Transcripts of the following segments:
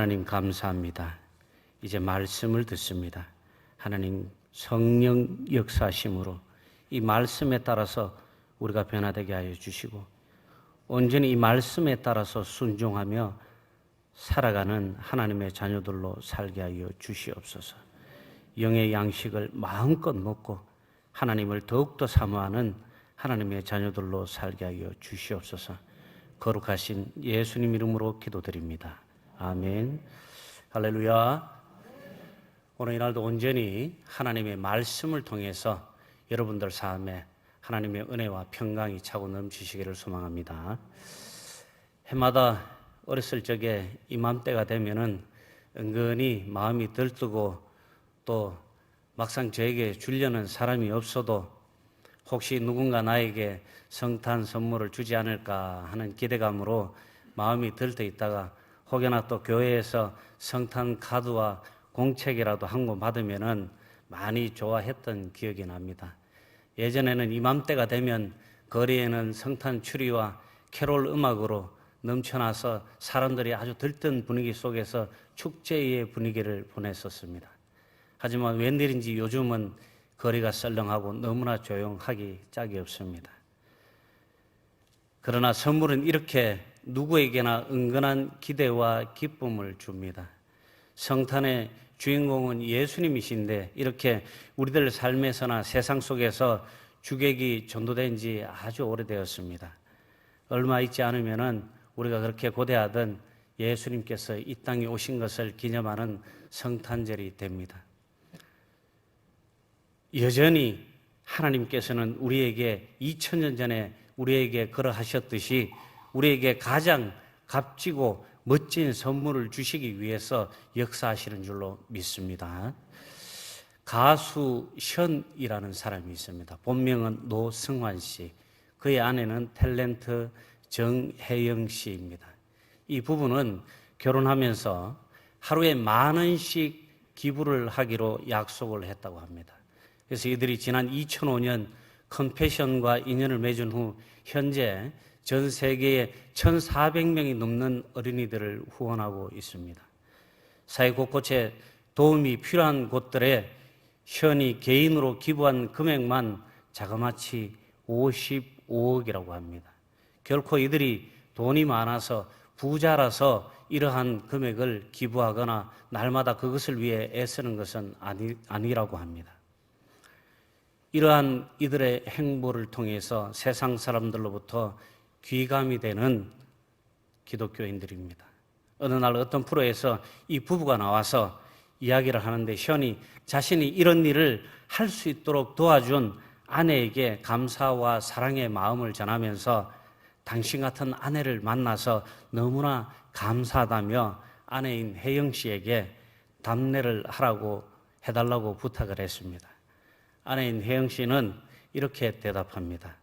하나님 감사합니다. 이제 말씀을 듣습니다. 하나님 성령 역사심으로 이 말씀에 따라서 우리가 변화되게 하여 주시고 온전히 이 말씀에 따라서 순종하며 살아가는 하나님의 자녀들로 살게 하여 주시옵소서. 영의 양식을 마음껏 먹고 하나님을 더욱더 사모하는 하나님의 자녀들로 살게 하여 주시옵소서. 거룩하신 예수님 이름으로 기도드립니다. 아멘. 할렐루야. 오늘 이날도 온전히 하나님의 말씀을 통해서 여러분들 삶에 하나님의 은혜와 평강이 차고 넘치시기를 소망합니다. 해마다 어렸을 적에 이맘때가 되면은 은근히 마음이 들뜨고 또 막상 저에게 주려는 사람이 없어도 혹시 누군가 나에게 성탄 선물을 주지 않을까 하는 기대감으로 마음이 들떠 있다가 혹여나 또 교회에서 성탄 카드와 공책이라도 한 권 받으면은 많이 좋아했던 기억이 납니다. 예전에는 이맘때가 되면 거리에는 성탄 추리와 캐롤 음악으로 넘쳐나서 사람들이 아주 들뜬 분위기 속에서 축제의 분위기를 보냈었습니다. 하지만 웬일인지 요즘은 거리가 썰렁하고 너무나 조용하기 짝이 없습니다. 그러나 선물은 이렇게 누구에게나 은근한 기대와 기쁨을 줍니다. 성탄의 주인공은 예수님이신데 이렇게 우리들 삶에서나 세상 속에서 주객이 전도된 지 아주 오래되었습니다. 얼마 있지 않으면은 우리가 그렇게 고대하던 예수님께서 이 땅에 오신 것을 기념하는 성탄절이 됩니다. 여전히 하나님께서는 우리에게 2000년 전에 우리에게 그러하셨듯이 우리에게 가장 값지고 멋진 선물을 주시기 위해서 역사하시는 줄로 믿습니다. 가수 션이라는 사람이 있습니다. 본명은 노승환 씨, 그의 아내는 탤런트 정혜영 씨입니다. 이 부부는 결혼하면서 하루에 10,000원씩 기부를 하기로 약속을 했다고 합니다. 그래서 이들이 지난 2005년 컴패션과 인연을 맺은 후 현재 전 세계에 1,400명이 넘는 어린이들을 후원하고 있습니다. 사회 곳곳에 도움이 필요한 곳들에 션이 개인으로 기부한 금액만 자그마치 55억이라고 합니다. 결코 이들이 돈이 많아서 부자라서 이러한 금액을 기부하거나 날마다 그것을 위해 애쓰는 것은 아니라고 합니다. 이러한 이들의 행보를 통해서 세상 사람들로부터 귀감이 되는 기독교인들입니다. 어느 날 어떤 프로에서 이 부부가 나와서 이야기를 하는데 션이 자신이 이런 일을 할 수 있도록 도와준 아내에게 감사와 사랑의 마음을 전하면서 당신 같은 아내를 만나서 너무나 감사하다며 아내인 혜영 씨에게 답례를 하라고 해달라고 부탁을 했습니다. 아내인 혜영 씨는 이렇게 대답합니다.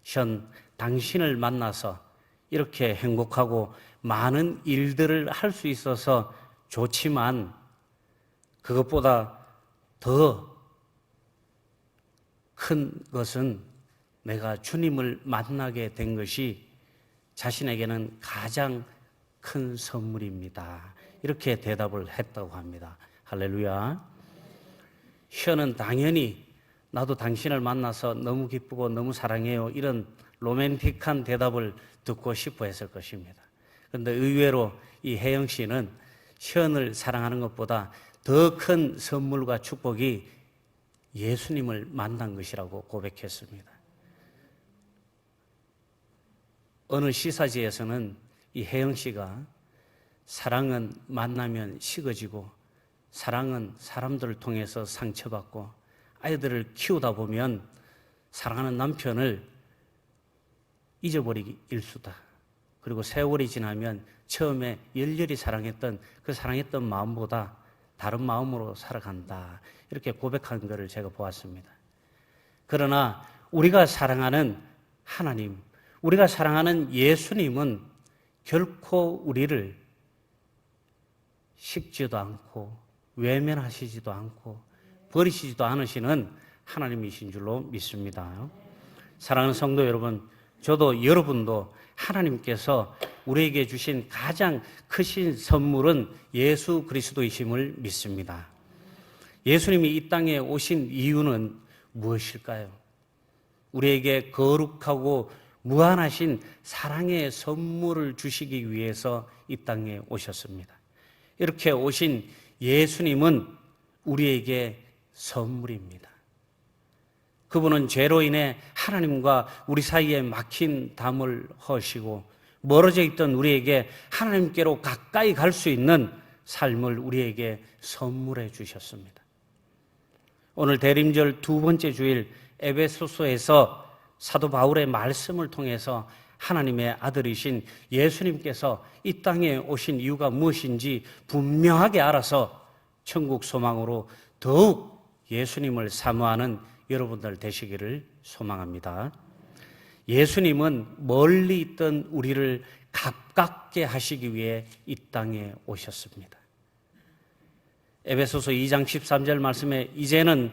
션, 당신을 만나서 이렇게 행복하고 많은 일들을 할 수 있어서 좋지만 그것보다 더 큰 것은 내가 주님을 만나게 된 것이 자신에게는 가장 큰 선물입니다. 이렇게 대답을 했다고 합니다. 할렐루야. 션은 당연히 나도 당신을 만나서 너무 기쁘고 너무 사랑해요. 이런 로맨틱한 대답을 듣고 싶어 했을 것입니다. 그런데 의외로 이 혜영 씨는 션을 사랑하는 것보다 더 큰 선물과 축복이 예수님을 만난 것이라고 고백했습니다. 어느 시사지에서는 이 혜영 씨가 사랑은 만나면 식어지고 사랑은 사람들을 통해서 상처받고 아이들을 키우다 보면 사랑하는 남편을 잊어버리기 일수다. 그리고 세월이 지나면 처음에 열렬히 사랑했던 그 사랑했던 마음보다 다른 마음으로 살아간다. 이렇게 고백한 것을 제가 보았습니다. 그러나 우리가 사랑하는 하나님, 우리가 사랑하는 예수님은 결코 우리를 식지도 않고 외면하시지도 않고 버리시지도 않으시는 하나님이신 줄로 믿습니다. 사랑하는 성도 여러분, 저도 여러분도 하나님께서 우리에게 주신 가장 크신 선물은 예수 그리스도이심을 믿습니다. 예수님이 이 땅에 오신 이유는 무엇일까요? 우리에게 거룩하고 무한하신 사랑의 선물을 주시기 위해서 이 땅에 오셨습니다. 이렇게 오신 예수님은 우리에게 선물입니다. 그분은 죄로 인해 하나님과 우리 사이에 막힌 담을 허시고 멀어져 있던 우리에게 하나님께로 가까이 갈 수 있는 삶을 우리에게 선물해 주셨습니다. 오늘 대림절 두 번째 주일 에베소서에서 사도 바울의 말씀을 통해서 하나님의 아들이신 예수님께서 이 땅에 오신 이유가 무엇인지 분명하게 알아서 천국 소망으로 더욱 예수님을 사모하는 여러분들 되시기를 소망합니다. 예수님은 멀리 있던 우리를 가깝게 하시기 위해 이 땅에 오셨습니다. 에베소서 2장 13절 말씀에 이제는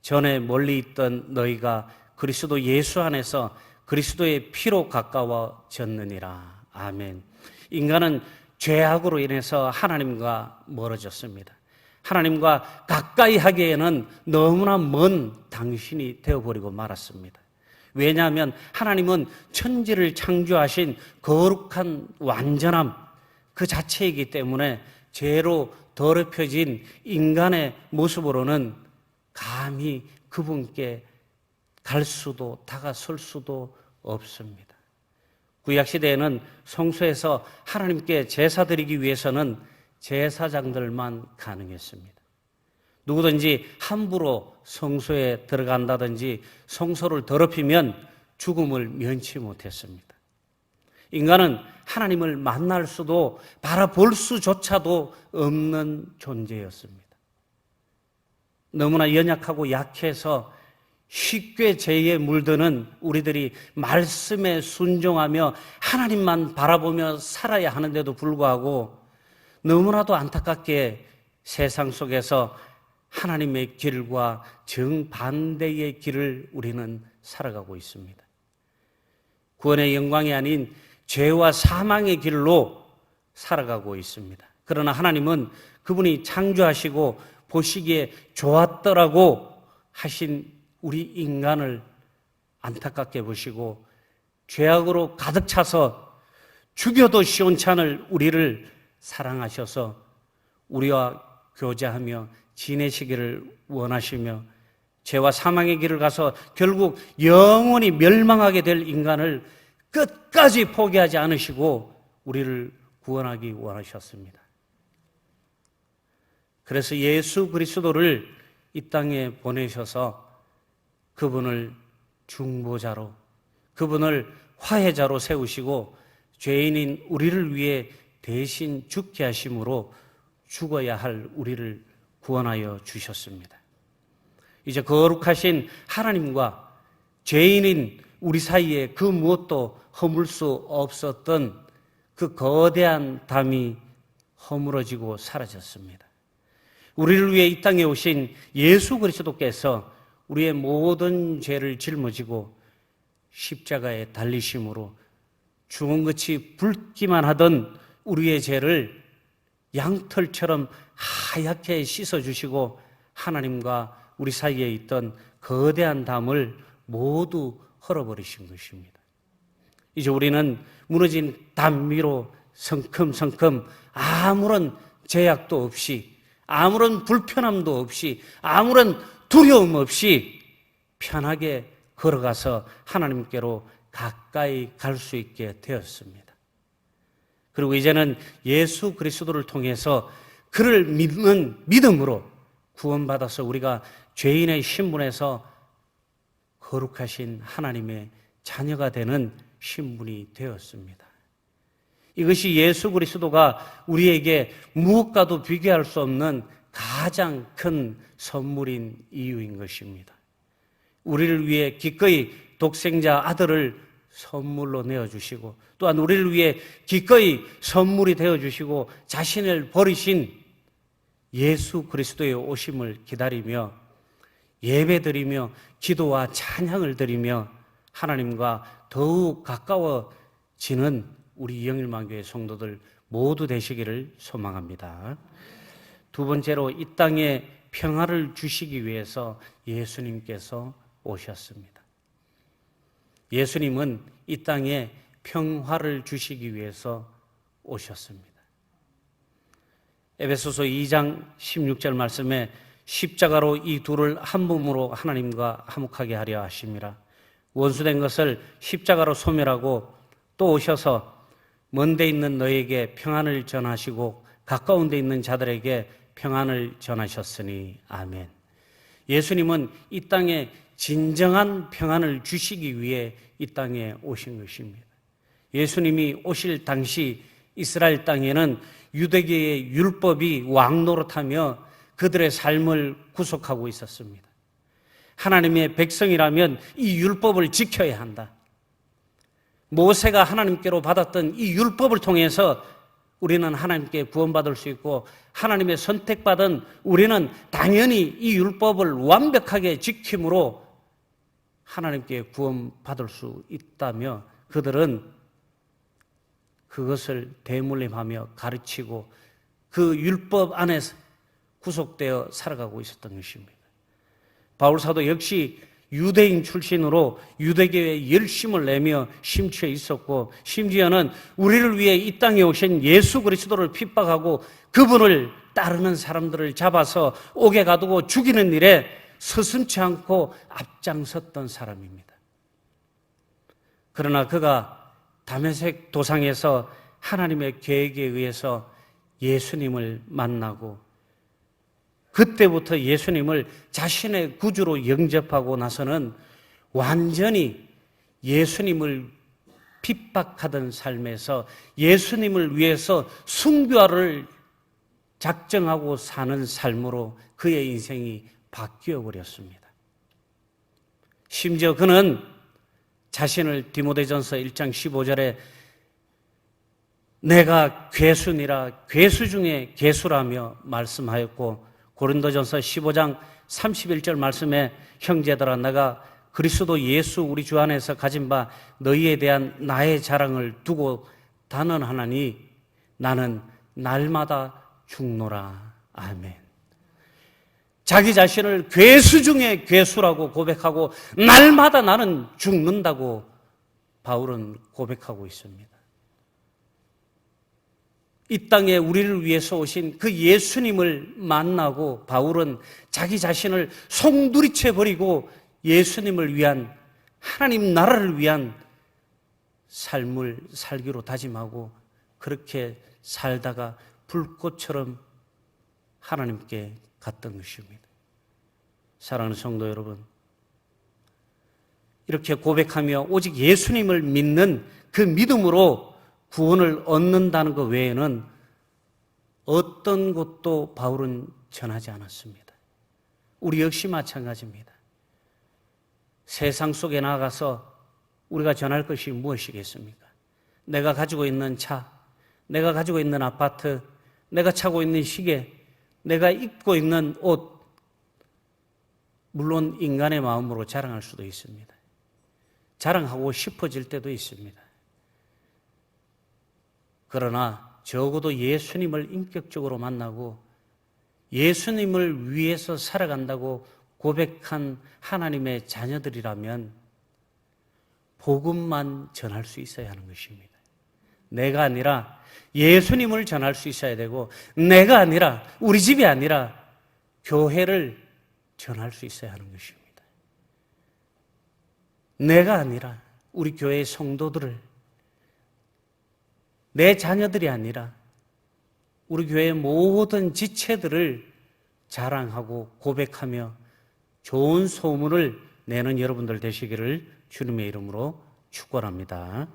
전에 멀리 있던 너희가 그리스도 예수 안에서 그리스도의 피로 가까워졌느니라. 아멘. 인간은 죄악으로 인해서 하나님과 멀어졌습니다. 하나님과 가까이 하기에는 너무나 먼 당신이 되어버리고 말았습니다. 왜냐하면 하나님은 천지를 창조하신 거룩한 완전함 그 자체이기 때문에 죄로 더럽혀진 인간의 모습으로는 감히 그분께 갈 수도 다가설 수도 없습니다. 구약시대에는 성소에서 하나님께 제사 드리기 위해서는 제사장들만 가능했습니다. 누구든지 함부로 성소에 들어간다든지 성소를 더럽히면 죽음을 면치 못했습니다. 인간은 하나님을 만날 수도 바라볼 수조차도 없는 존재였습니다. 너무나 연약하고 약해서 쉽게 죄에 물드는 우리들이 말씀에 순종하며 하나님만 바라보며 살아야 하는데도 불구하고 너무나도 안타깝게 세상 속에서 하나님의 길과 정반대의 길을 우리는 살아가고 있습니다. 구원의 영광이 아닌 죄와 사망의 길로 살아가고 있습니다. 그러나 하나님은 그분이 창조하시고 보시기에 좋았더라고 하신 우리 인간을 안타깝게 보시고 죄악으로 가득 차서 죽여도 시원찮을 우리를 사랑하셔서 우리와 교제하며 지내시기를 원하시며 죄와 사망의 길을 가서 결국 영원히 멸망하게 될 인간을 끝까지 포기하지 않으시고 우리를 구원하기 원하셨습니다. 그래서 예수 그리스도를 이 땅에 보내셔서 그분을 중보자로, 그분을 화해자로 세우시고 죄인인 우리를 위해 대신 죽게 하심으로 죽어야 할 우리를 구원하여 주셨습니다. 이제 거룩하신 하나님과 죄인인 우리 사이에 그 무엇도 허물 수 없었던 그 거대한 담이 허물어지고 사라졌습니다. 우리를 위해 이 땅에 오신 예수 그리스도께서 우리의 모든 죄를 짊어지고 십자가에 달리심으로 주홍같이 붉기만 하던 우리의 죄를 양털처럼 하얗게 씻어주시고 하나님과 우리 사이에 있던 거대한 담을 모두 헐어버리신 것입니다. 이제 우리는 무너진 담 위로 성큼성큼 아무런 제약도 없이, 아무런 불편함도 없이, 아무런 두려움 없이 편하게 걸어가서 하나님께로 가까이 갈 수 있게 되었습니다. 그리고 이제는 예수 그리스도를 통해서 그를 믿는 믿음으로 구원받아서 우리가 죄인의 신분에서 거룩하신 하나님의 자녀가 되는 신분이 되었습니다. 이것이 예수 그리스도가 우리에게 무엇과도 비교할 수 없는 가장 큰 선물인 이유인 것입니다. 우리를 위해 기꺼이 독생자 아들을 선물로 내어주시고 또한 우리를 위해 기꺼이 선물이 되어주시고 자신을 버리신 예수 그리스도의 오심을 기다리며 예배드리며 기도와 찬양을 드리며 하나님과 더욱 가까워지는 우리 영일만교회 성도들 모두 되시기를 소망합니다. 두 번째로 이 땅에 평화를 주시기 위해서 예수님께서 오셨습니다. 예수님은 이 땅에 평화를 주시기 위해서 오셨습니다. 에베소서 2장 16절 말씀에 십자가로 이 둘을 한 몸으로 하나님과 화목하게 하려 하심이라. 원수된 것을 십자가로 소멸하고 또 오셔서 먼 데 있는 너에게 평안을 전하시고 가까운 데 있는 자들에게 평안을 전하셨으니 아멘. 예수님은 이 땅에 진정한 평안을 주시기 위해 이 땅에 오신 것입니다. 예수님이 오실 당시 이스라엘 땅에는 유대계의 율법이 왕노릇하며 그들의 삶을 구속하고 있었습니다. 하나님의 백성이라면 이 율법을 지켜야 한다. 모세가 하나님께로 받았던 이 율법을 통해서 우리는 하나님께 구원받을 수 있고 하나님의 선택받은 우리는 당연히 이 율법을 완벽하게 지킴으로 하나님께 구원받을 수 있다며 그들은 그것을 대물림하며 가르치고 그 율법 안에서 구속되어 살아가고 있었던 것입니다. 바울 사도 역시 유대인 출신으로 유대교에 열심을 내며 심취해 있었고 심지어는 우리를 위해 이 땅에 오신 예수 그리스도를 핍박하고 그분을 따르는 사람들을 잡아서 옥에 가두고 죽이는 일에 서슴지 않고 앞장섰던 사람입니다. 그러나 그가 다메섹 도상에서 하나님의 계획에 의해서 예수님을 만나고 그때부터 예수님을 자신의 구주로 영접하고 나서는 완전히 예수님을 핍박하던 삶에서 예수님을 위해서 순교를 작정하고 사는 삶으로 그의 인생이 바뀌어 버렸습니다. 심지어 그는 자신을 디모데전서 1장 15절에 내가 괴수니라 괴수 중에 괴수라며 말씀하였고 고린도전서 15장 31절 말씀에 형제들아 내가 그리스도 예수 우리 주 안에서 가진 바 너희에 대한 나의 자랑을 두고 단언하나니 나는 날마다 죽노라. 아멘. 자기 자신을 괴수 중에 괴수라고 고백하고 날마다 나는 죽는다고 바울은 고백하고 있습니다. 이 땅에 우리를 위해서 오신 그 예수님을 만나고 바울은 자기 자신을 송두리째 버리고 예수님을 위한 하나님 나라를 위한 삶을 살기로 다짐하고 그렇게 살다가 불꽃처럼 하나님께 갔던 것입니다. 사랑하는 성도 여러분, 이렇게 고백하며 오직 예수님을 믿는 그 믿음으로 구원을 얻는다는 것 외에는 어떤 것도 바울은 전하지 않았습니다. 우리 역시 마찬가지입니다. 세상 속에 나가서 우리가 전할 것이 무엇이겠습니까? 내가 가지고 있는 차, 내가 가지고 있는 아파트, 내가 차고 있는 시계, 내가 입고 있는 옷, 물론 인간의 마음으로 자랑할 수도 있습니다. 자랑하고 싶어질 때도 있습니다. 그러나 적어도 예수님을 인격적으로 만나고 예수님을 위해서 살아간다고 고백한 하나님의 자녀들이라면 복음만 전할 수 있어야 하는 것입니다. 내가 아니라 예수님을 전할 수 있어야 되고 내가 아니라 우리 집이 아니라 교회를 전할 수 있어야 하는 것입니다. 내가 아니라 우리 교회의 성도들을 내 자녀들이 아니라 우리 교회의 모든 지체들을 자랑하고 고백하며 좋은 소문을 내는 여러분들 되시기를 주님의 이름으로 축원합니다.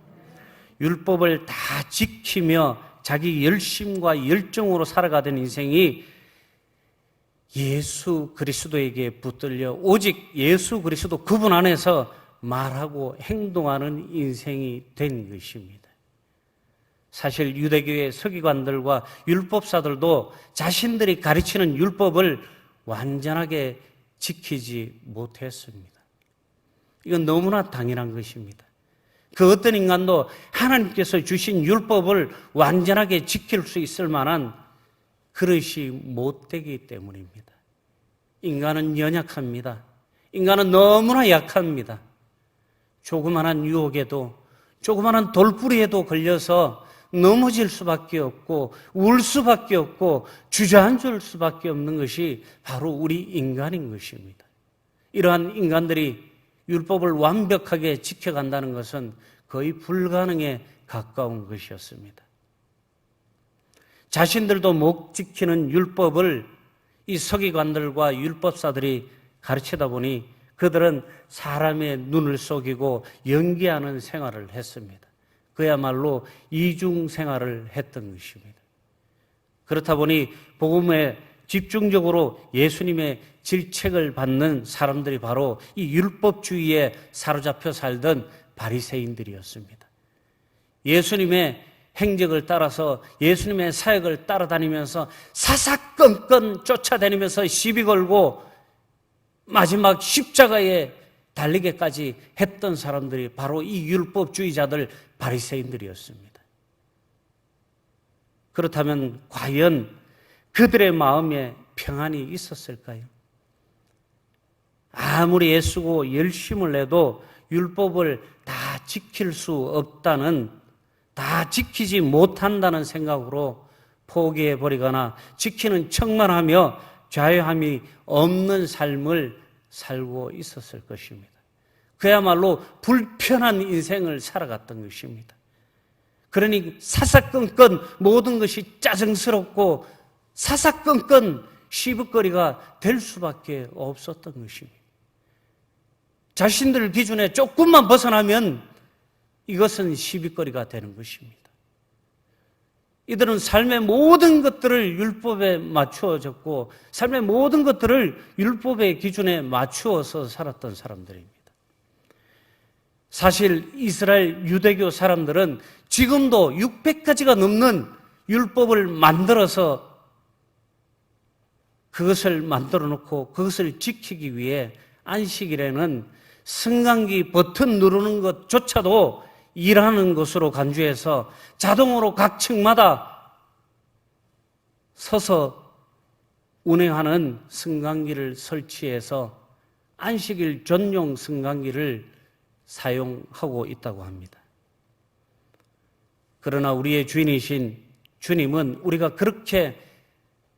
율법을 다 지키며 자기 열심과 열정으로 살아가던 인생이 예수 그리스도에게 붙들려 오직 예수 그리스도 그분 안에서 말하고 행동하는 인생이 된 것입니다. 사실 유대교의 서기관들과 율법사들도 자신들이 가르치는 율법을 완전하게 지키지 못했습니다. 이건 너무나 당연한 것입니다. 그 어떤 인간도 하나님께서 주신 율법을 완전하게 지킬 수 있을 만한 그릇이 못 되기 때문입니다. 인간은 연약합니다. 인간은 너무나 약합니다. 조그마한 유혹에도, 조그마한 돌부리에도 걸려서 넘어질 수밖에 없고 울 수밖에 없고 주저앉을 수밖에 없는 것이 바로 우리 인간인 것입니다. 이러한 인간들이 율법을 완벽하게 지켜간다는 것은 거의 불가능에 가까운 것이었습니다. 자신들도 못 지키는 율법을 이 서기관들과 율법사들이 가르치다 보니 그들은 사람의 눈을 속이고 연기하는 생활을 했습니다. 그야말로 이중 생활을 했던 것입니다. 그렇다 보니 복음에 집중적으로 예수님의 질책을 받는 사람들이 바로 이 율법주의에 사로잡혀 살던 바리새인들이었습니다. 예수님의 행적을 따라서 예수님의 사역을 따라다니면서 사사건건 쫓아다니면서 시비 걸고 마지막 십자가에 달리게까지 했던 사람들이 바로 이 율법주의자들 바리새인들이었습니다. 그렇다면 과연 그들의 마음에 평안이 있었을까요? 아무리 애쓰고 열심을 내도 율법을 다 지킬 수 없다는, 다 지키지 못한다는 생각으로 포기해버리거나 지키는 척만 하며 자유함이 없는 삶을 살고 있었을 것입니다. 그야말로 불편한 인생을 살아갔던 것입니다. 그러니 사사건건 모든 것이 짜증스럽고 사사건건 시부거리가 될 수밖에 없었던 것입니다. 자신들 기준에 조금만 벗어나면 이것은 시비거리가 되는 것입니다. 이들은 삶의 모든 것들을 율법에 맞추어졌고 삶의 모든 것들을 율법의 기준에 맞추어서 살았던 사람들입니다. 사실 이스라엘 유대교 사람들은 지금도 600가지가 넘는 율법을 만들어서 그것을 만들어 놓고 그것을 지키기 위해 안식일에는 승강기 버튼 누르는 것조차도 일하는 것으로 간주해서 자동으로 각 층마다 서서 운행하는 승강기를 설치해서 안식일 전용 승강기를 사용하고 있다고 합니다. 그러나 우리의 주인이신 주님은 우리가 그렇게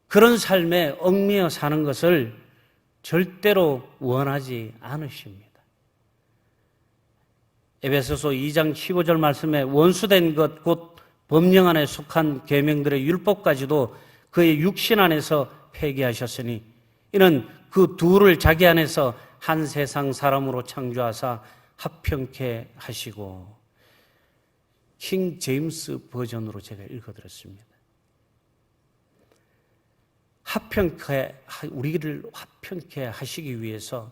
그런 삶에 얽매여 사는 것을 절대로 원하지 않으십니다. 에베소서 2장 15절 말씀에 원수된 것 곧 법령 안에 속한 계명들의 율법까지도 그의 육신 안에서 폐기하셨으니 이는 그 둘을 자기 안에서 한 세상 사람으로 창조하사 합평케 하시고, 킹 제임스 버전으로 제가 읽어드렸습니다. 우리를 합평케 하시기 위해서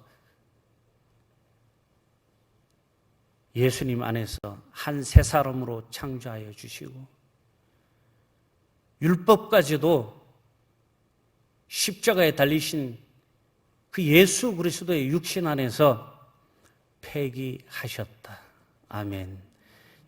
예수님 안에서 한 새 사람으로 창조하여 주시고 율법까지도 십자가에 달리신 그 예수 그리스도의 육신 안에서 폐기하셨다. 아멘.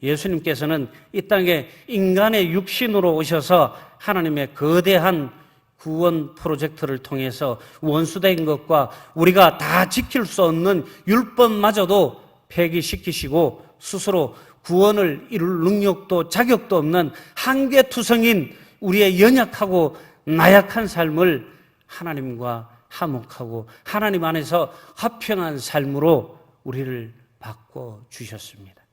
예수님께서는 이 땅에 인간의 육신으로 오셔서 하나님의 거대한 구원 프로젝트를 통해서 원수된 것과 우리가 다 지킬 수 없는 율법마저도 폐기시키시고 스스로 구원을 이룰 능력도 자격도 없는 한계투성인 우리의 연약하고 나약한 삶을 하나님과 화목하고 하나님 안에서 화평한 삶으로 우리를 바꿔주셨습니다.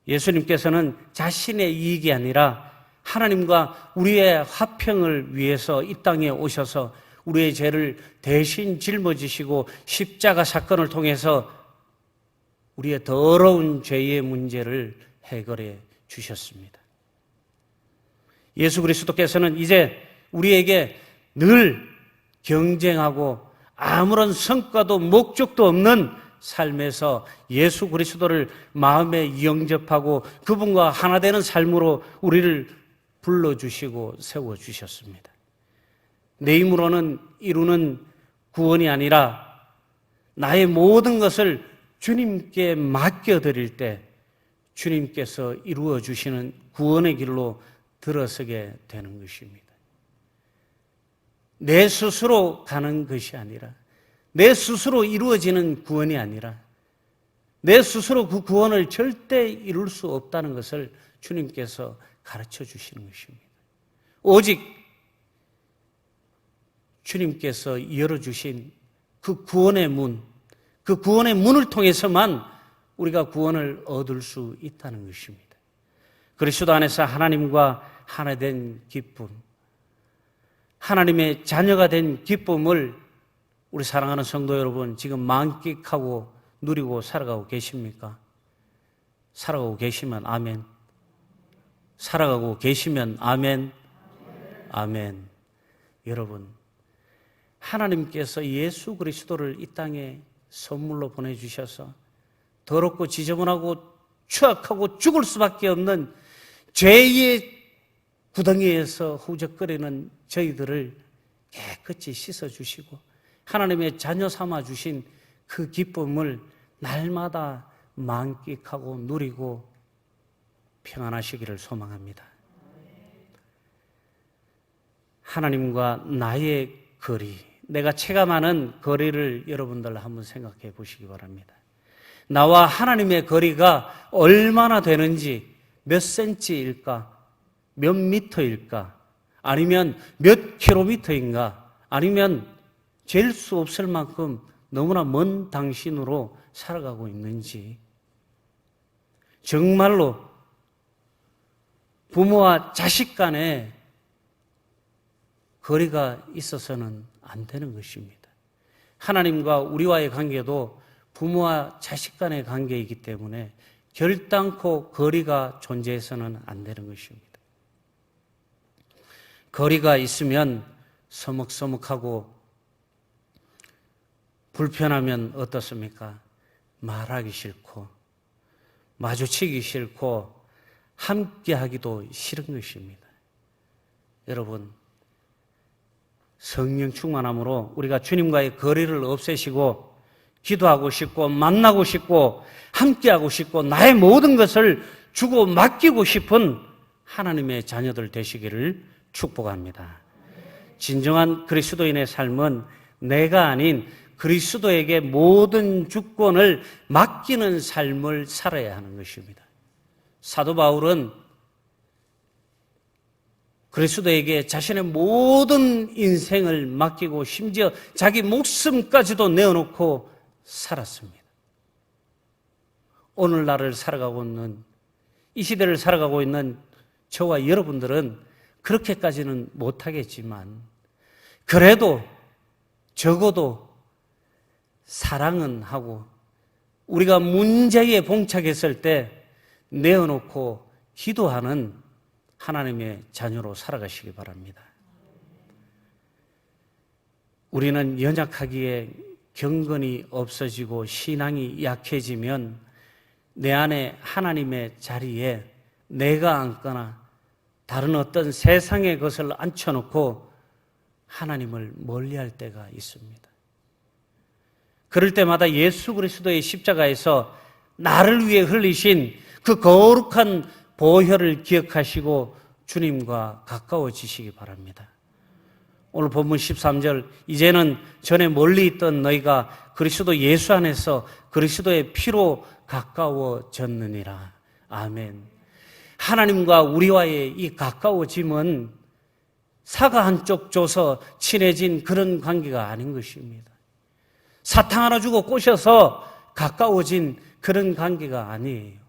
예수님께서는 자신의 이익이 아니라 하나님과 우리의 화평을 위해서 이 땅에 오셔서 우리의 죄를 대신 짊어지시고 십자가 사건을 통해서 우리의 더러운 죄의 문제를 해결해 주셨습니다. 예수 그리스도께서는 이제 우리에게 늘 경쟁하고 아무런 성과도 목적도 없는 삶에서 예수 그리스도를 마음에 영접하고 그분과 하나 되는 삶으로 우리를 불러주시고 세워주셨습니다. 내 힘으로는 이루는 구원이 아니라 나의 모든 것을 주님께 맡겨드릴 때 주님께서 이루어 주시는 구원의 길로 들어서게 되는 것입니다. 내 스스로 가는 것이 아니라, 내 스스로 이루어지는 구원이 아니라, 내 스스로 그 구원을 절대 이룰 수 없다는 것을 주님께서 가르쳐 주시는 것입니다. 오직 주님께서 열어주신 그 구원의 문, 그 구원의 문을 통해서만 우리가 구원을 얻을 수 있다는 것입니다. 그리스도 안에서 하나님과 하나 된 기쁨, 하나님의 자녀가 된 기쁨을 우리 사랑하는 성도 여러분, 지금 만끽하고 누리고 살아가고 계십니까? 살아가고 계시면 아멘. 살아가고 계시면 아멘. 아멘. 여러분, 하나님께서 예수 그리스도를 이 땅에 선물로 보내주셔서 더럽고 지저분하고 추악하고 죽을 수밖에 없는 죄의 구덩이에서 후적거리는 저희들을 깨끗이 씻어주시고 하나님의 자녀 삼아주신 그 기쁨을 날마다 만끽하고 누리고 평안하시기를 소망합니다. 하나님과 나의 거리, 내가 체감하는 거리를 여러분들 한번 생각해 보시기 바랍니다. 나와 하나님의 거리가 얼마나 되는지, 몇 센치일까? 몇 미터일까? 아니면 몇 킬로미터인가? 아니면 잴 수 없을 만큼 너무나 먼 당신으로 살아가고 있는지, 정말로 부모와 자식 간에 거리가 있어서는 안 되는 것입니다. 하나님과 우리와의 관계도 부모와 자식 간의 관계이기 때문에 결단코 거리가 존재해서는 안 되는 것입니다. 거리가 있으면 서먹서먹하고 불편하면 어떻습니까? 말하기 싫고 마주치기 싫고 함께하기도 싫은 것입니다. 여러분, 성령 충만함으로 우리가 주님과의 거리를 없애시고 기도하고 싶고 만나고 싶고 함께하고 싶고 나의 모든 것을 주고 맡기고 싶은 하나님의 자녀들 되시기를 축복합니다. 진정한 그리스도인의 삶은 내가 아닌 그리스도에게 모든 주권을 맡기는 삶을 살아야 하는 것입니다. 사도 바울은 그리스도에게 자신의 모든 인생을 맡기고 심지어 자기 목숨까지도 내어놓고 살았습니다. 오늘날을 살아가고 있는, 이 시대를 살아가고 있는 저와 여러분들은 그렇게까지는 못하겠지만 그래도 적어도 사랑은 하고 우리가 문제에 봉착했을 때 내어놓고 기도하는 하나님의 자녀로 살아가시기 바랍니다. 우리는 연약하기에 경건이 없어지고 신앙이 약해지면 내 안에 하나님의 자리에 내가 앉거나 다른 어떤 세상의 것을 앉혀놓고 하나님을 멀리할 때가 있습니다. 그럴 때마다 예수 그리스도의 십자가에서 나를 위해 흘리신 그 거룩한 보혈을 기억하시고 주님과 가까워지시기 바랍니다. 오늘 본문 13절, 이제는 전에 멀리 있던 너희가 그리스도 예수 안에서 그리스도의 피로 가까워졌느니라. 아멘. 하나님과 우리와의 이 가까워짐은 사과 한쪽 줘서 친해진 그런 관계가 아닌 것입니다. 사탕 하나 주고 꼬셔서 가까워진 그런 관계가 아니에요.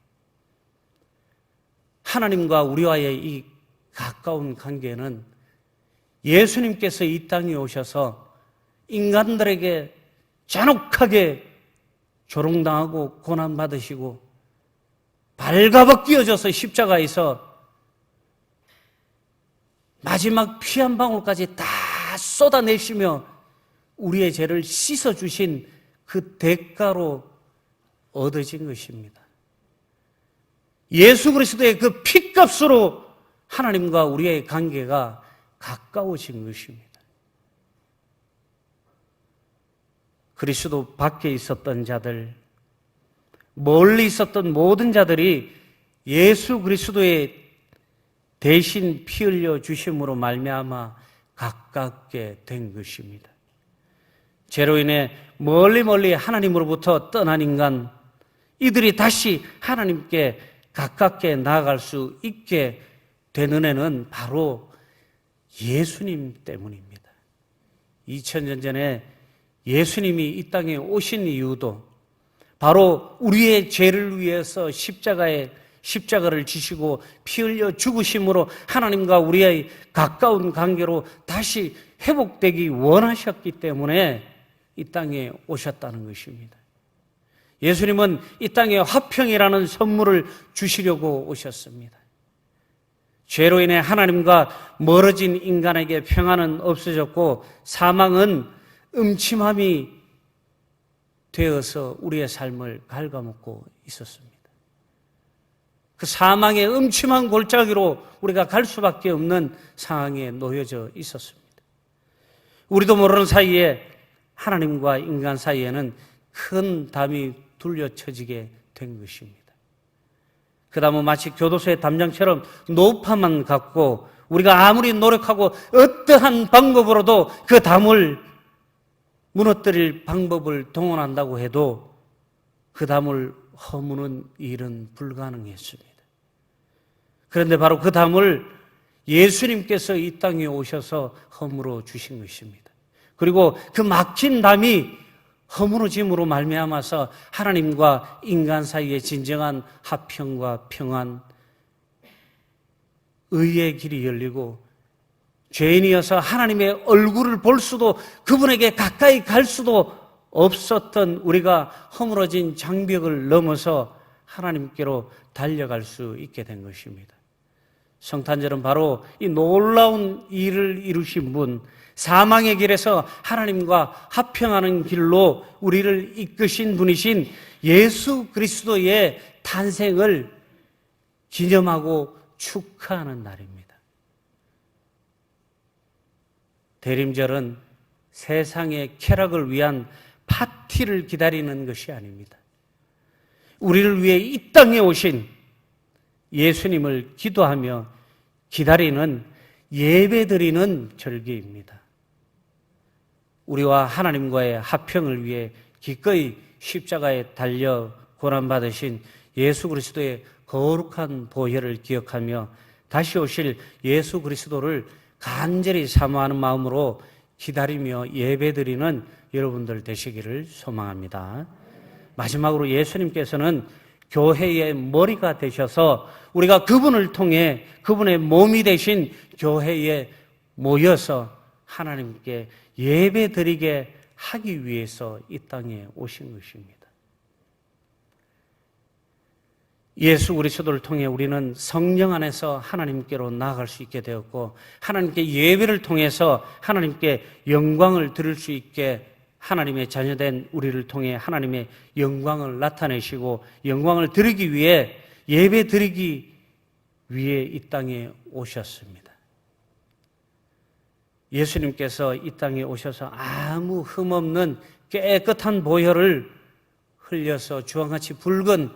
하나님과 우리와의 이 가까운 관계는 예수님께서 이 땅에 오셔서 인간들에게 잔혹하게 조롱당하고 고난받으시고 발가벗겨져서 십자가에서 마지막 피 한 방울까지 다 쏟아내시며 우리의 죄를 씻어주신 그 대가로 얻어진 것입니다. 예수 그리스도의 그 피값으로 하나님과 우리의 관계가 가까워진 것입니다. 그리스도 밖에 있었던 자들, 멀리 있었던 모든 자들이 예수 그리스도의 대신 피 흘려 주심으로 말미암아 가깝게 된 것입니다. 죄로 인해 멀리 하나님으로부터 떠난 인간, 이들이 다시 하나님께 가깝게 나아갈 수 있게 된 은혜는 바로 예수님 때문입니다. 2000년 전에 예수님이 이 땅에 오신 이유도 바로 우리의 죄를 위해서 십자가를 지시고 피 흘려 죽으심으로 하나님과 우리의 가까운 관계로 다시 회복되기 원하셨기 때문에 이 땅에 오셨다는 것입니다. 예수님은 이 땅에 화평이라는 선물을 주시려고 오셨습니다. 죄로 인해 하나님과 멀어진 인간에게 평안은 없어졌고 사망은 음침함이 되어서 우리의 삶을 갉아먹고 있었습니다. 그 사망의 음침한 골짜기로 우리가 갈 수밖에 없는 상황에 놓여져 있었습니다. 우리도 모르는 사이에 하나님과 인간 사이에는 큰 담이 둘러쳐지게 된 것입니다. 그 담은 마치 교도소의 담장처럼 노파만 같고 우리가 아무리 노력하고 어떠한 방법으로도 그 담을 무너뜨릴 방법을 동원한다고 해도 그 담을 허무는 일은 불가능했습니다. 그런데 바로 그 담을 예수님께서 이 땅에 오셔서 허물어 주신 것입니다. 그리고 그 막힌 담이 허물어짐으로 말미암아서 하나님과 인간 사이의 진정한 화평과 평안, 의의 길이 열리고 죄인이어서 하나님의 얼굴을 볼 수도 그분에게 가까이 갈 수도 없었던 우리가 허물어진 장벽을 넘어서 하나님께로 달려갈 수 있게 된 것입니다. 성탄절은 바로 이 놀라운 일을 이루신 분, 사망의 길에서 하나님과 화평하는 길로 우리를 이끄신 분이신 예수 그리스도의 탄생을 기념하고 축하하는 날입니다. 대림절은 세상의 쾌락을 위한 파티를 기다리는 것이 아닙니다. 우리를 위해 이 땅에 오신 예수님을 기도하며 기다리는 예배드리는 절기입니다. 우리와 하나님과의 화평을 위해 기꺼이 십자가에 달려 고난받으신 예수 그리스도의 거룩한 보혈을 기억하며 다시 오실 예수 그리스도를 간절히 사모하는 마음으로 기다리며 예배드리는 여러분들 되시기를 소망합니다. 마지막으로 예수님께서는 교회의 머리가 되셔서 우리가 그분을 통해 그분의 몸이 되신 교회에 모여서 하나님께 예배드리게 하기 위해서 이 땅에 오신 것입니다. 예수 그리스도를 통해 우리는 성령 안에서 하나님께로 나아갈 수 있게 되었고 하나님께 예배를 통해서 하나님께 영광을 드릴 수 있게 하나님의 자녀된 우리를 통해 하나님의 영광을 나타내시고 영광을 드리기 위해 예배 드리기 위해 이 땅에 오셨습니다. 예수님께서 이 땅에 오셔서 아무 흠없는 깨끗한 보혈을 흘려서 주황같이 붉은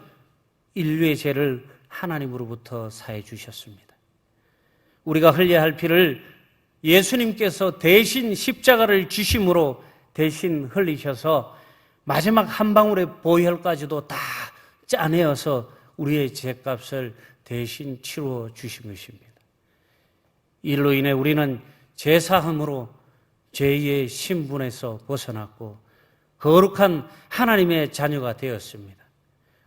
인류의 죄를 하나님으로부터 사해 주셨습니다. 우리가 흘려야 할 피를 예수님께서 대신 십자가를 지심으로 대신 흘리셔서 마지막 한 방울의 보혈까지도 다 짜내어서 우리의 죄값을 대신 치루어 주신 것입니다. 이로 인해 우리는 제사함으로 죄의 신분에서 벗어났고 거룩한 하나님의 자녀가 되었습니다.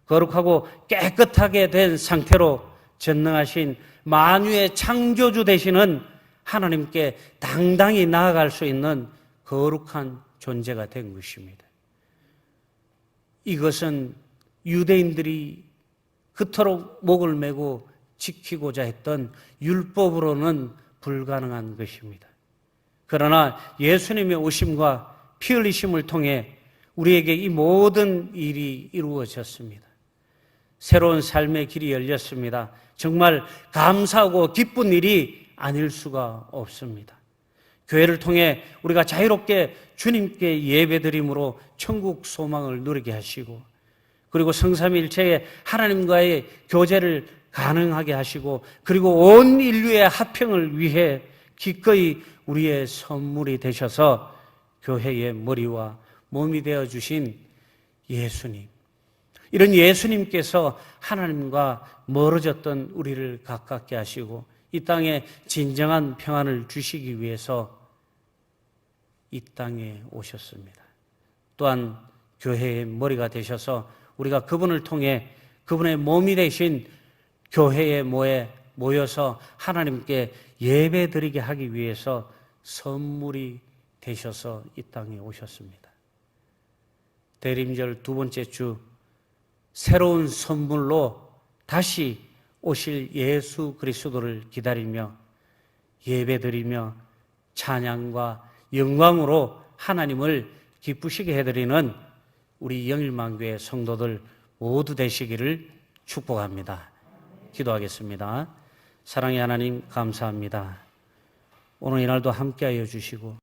거룩하고 깨끗하게 된 상태로 전능하신 만유의 창조주 되시는 하나님께 당당히 나아갈 수 있는 거룩한 존재가 된 것입니다. 이것은 유대인들이 그토록 목을 메고 지키고자 했던 율법으로는 불가능한 것입니다. 그러나 예수님의 오심과 피 흘리심을 통해 우리에게 이 모든 일이 이루어졌습니다. 새로운 삶의 길이 열렸습니다. 정말 감사하고 기쁜 일이 아닐 수가 없습니다. 교회를 통해 우리가 자유롭게 주님께 예배드림으로 천국 소망을 누리게 하시고 그리고 성삼위일체의 하나님과의 교제를 가능하게 하시고 그리고 온 인류의 화평을 위해 기꺼이 우리의 선물이 되셔서 교회의 머리와 몸이 되어주신 예수님, 이런 예수님께서 하나님과 멀어졌던 우리를 가깝게 하시고 이 땅에 진정한 평안을 주시기 위해서 이 땅에 오셨습니다. 또한 교회의 머리가 되셔서 우리가 그분을 통해 그분의 몸이 되신 교회에 모여서 하나님께 예배드리게 하기 위해서 선물이 되셔서 이 땅에 오셨습니다. 대림절 두 번째 주 새로운 선물로 다시 오실 예수 그리스도를 기다리며 예배드리며 찬양과 영광으로 하나님을 기쁘시게 해드리는 우리 영일만교회 성도들 모두 되시기를 축복합니다. 기도하겠습니다. 사랑의 하나님 감사합니다. 오늘 이날도 함께하여 주시고